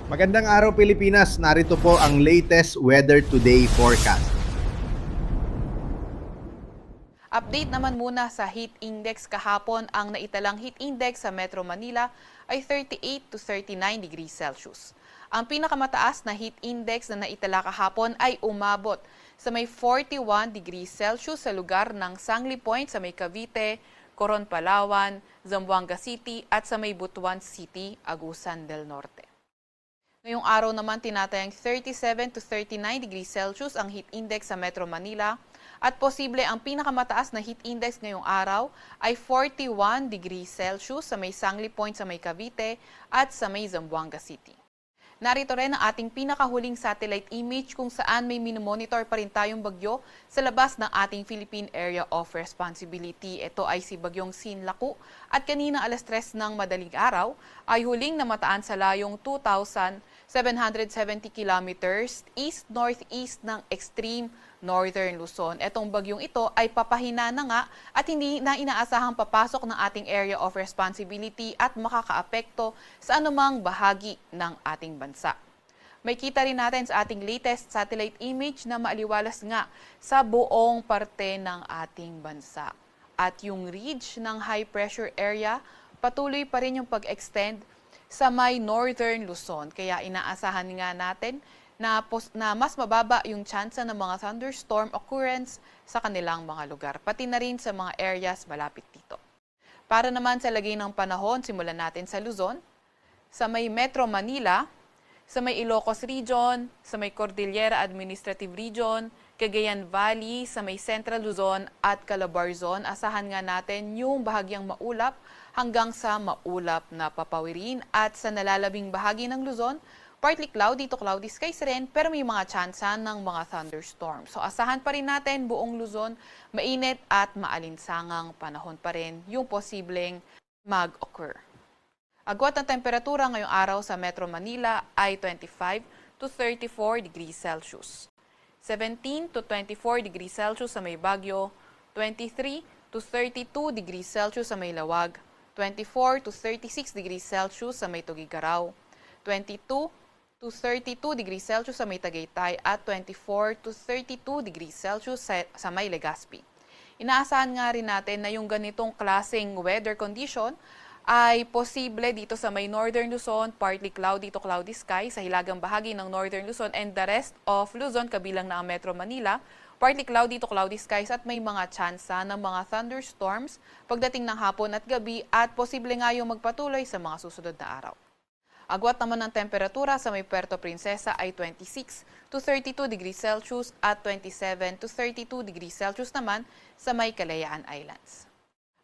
Magandang araw Pilipinas, narito po ang latest Weather Today forecast. Update naman muna sa heat index kahapon. Ang naitalang heat index sa Metro Manila ay 38 to 39 degrees Celsius. Ang pinakamataas na heat index na naitala kahapon ay umabot sa may 41 degrees Celsius sa lugar ng Sangli Point sa may Cavite, Coron, Palawan, Zamboanga City at sa may Butuan City, Agusan del Norte. Ngayong araw naman tinatayang 37 to 39 degrees Celsius ang heat index sa Metro Manila at posible ang pinakamataas na heat index ngayong araw ay 41 degrees Celsius sa may Sangli Point sa may Cavite at sa may Zamboanga City. Narito rin ang ating pinakahuling satellite image kung saan may minomonitor pa rin tayong bagyo sa labas ng ating Philippine Area of Responsibility. Ito ay si Bagyong Sinlaku at kanina alas 3 ng madaling araw ay huling namataan sa layong 2,770 kilometers east-northeast ng extreme Northern Luzon. Etong bagyong ito ay papahina na nga at hindi na inaasahang papasok ng ating area of responsibility at makakaapekto sa anumang bahagi ng ating bansa. May kita rin natin sa ating latest satellite image na maaliwalas nga sa buong parte ng ating bansa. At yung ridge ng high pressure area, patuloy pa rin yung pag-extend sa may Northern Luzon. Kaya inaasahan nga natin na mas mababa yung tsansa ng mga thunderstorm occurrence sa kanilang mga lugar, pati na rin sa mga areas malapit dito. Para naman sa lagay ng panahon, simulan natin sa Luzon, sa may Metro Manila, sa may Ilocos Region, sa may Cordillera Administrative Region, Cagayan Valley, sa may Central Luzon at Calabarzon, asahan nga natin yung bahagyang maulap hanggang sa maulap na papawirin at sa nalalabing bahagi ng Luzon, partly cloudy to cloudy skies rin pero may mga tsansa ng mga thunderstorms. So asahan pa rin natin buong Luzon, mainit at maalinsangang panahon pa rin yung posibleng mag-occur. Agwat ng temperatura ngayong araw sa Metro Manila ay 25 to 34 degrees Celsius. 17 to 24 degrees Celsius sa may Baguio, 23 to 32 degrees Celsius sa may Lawag, 24 to 36 degrees Celsius sa may Tugigaraw, 22 to 32 degrees Celsius sa may Tagaytay at 24 to 32 degrees Celsius sa may Legazpi. Inaasahan nga rin natin na yung ganitong klaseng weather condition ay posible dito sa may Northern Luzon, partly cloudy to cloudy sky sa hilagang bahagi ng Northern Luzon and the rest of Luzon kabilang na ang Metro Manila, partly cloudy to cloudy skies at may mga tsansa ng mga thunderstorms pagdating ng hapon at gabi at posible nga yung magpatuloy sa mga susunod na araw. Agwat naman ng temperatura sa may Puerto Princesa ay 26 to 32 degrees Celsius at 27 to 32 degrees Celsius naman sa may Kalayaan Islands.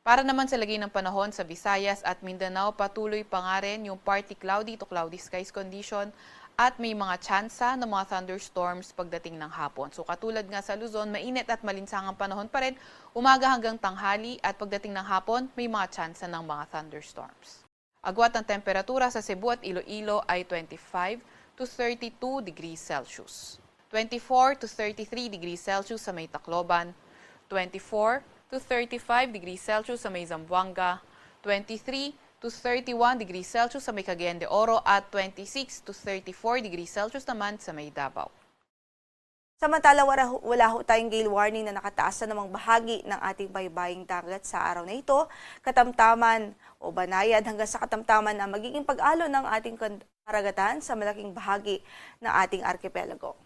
Para naman sa lagay ng panahon sa Visayas at Mindanao, patuloy pa nga rin yung partly cloudy to cloudy skies condition at may mga tsansa ng mga thunderstorms pagdating ng hapon. So katulad nga sa Luzon, mainit at malinsangang panahon pa rin, umaga hanggang tanghali at pagdating ng hapon, may mga tsansa ng mga thunderstorms. Agwat ng temperatura sa Cebu at Iloilo ay 25 to 32 degrees Celsius. 24 to 33 degrees Celsius sa may Tacloban, 24 to 35 degrees Celsius sa may Zamboanga, 23 to 31 degrees Celsius sa may Cagayan de Oro at 26 to 34 degrees Celsius naman sa may Davao. Samantala, wala ho tayong gale warning na nakataas sa namang bahagi ng ating baybaying dagat sa araw na ito. Katamtaman o banayad hanggang sa katamtaman na magiging pag-alo ng ating karagatan sa malaking bahagi ng ating arkipelago.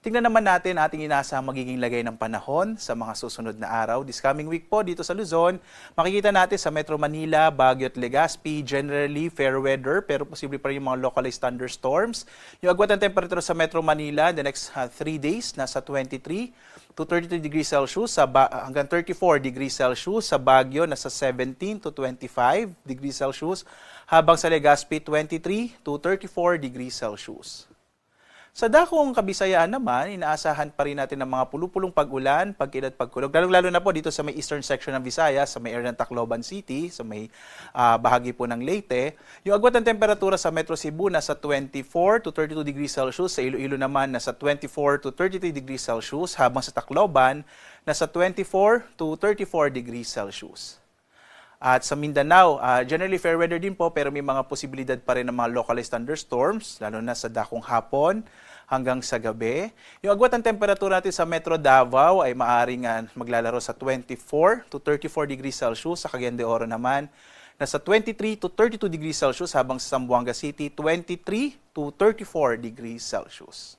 Tingnan naman natin ating inaasahang magiging lagay ng panahon sa mga susunod na araw. This coming week po dito sa Luzon, makikita natin sa Metro Manila, Baguio at Legazpi, generally fair weather pero posible pa rin yung mga localized thunderstorms. Yung agwat ng temperatura sa Metro Manila the next 3 days nasa 23 to 32 degrees Celsius hanggang 34 degrees Celsius. Sa Baguio nasa 17 to 25 degrees Celsius habang sa Legazpi 23 to 34 degrees Celsius. Sa dakong Kabisayaan naman, inaasahan pa rin natin ng mga pulupulong pag-ulan, pag-inat, pagkulog. Lalo na po dito sa may eastern section ng Visayas, sa may area ng Tacloban City, sa may bahagi po ng Leyte. Yung agwat ng temperatura sa Metro Cebu nasa 24 to 32 degrees Celsius, sa Iloilo naman nasa 24 to 33 degrees Celsius, habang sa Tacloban nasa 24 to 34 degrees Celsius. At sa Mindanao, generally fair weather din po pero may mga posibilidad pa rin ng mga localized thunderstorms, lalo na sa dakong hapon hanggang sa gabi. Yung agwat ng temperatura natin sa Metro Davao ay maaaring maglalaro sa 24 to 34 degrees Celsius. Sa Cagayan de Oro naman, nasa 23 to 32 degrees Celsius habang sa Zamboanga City, 23 to 34 degrees Celsius.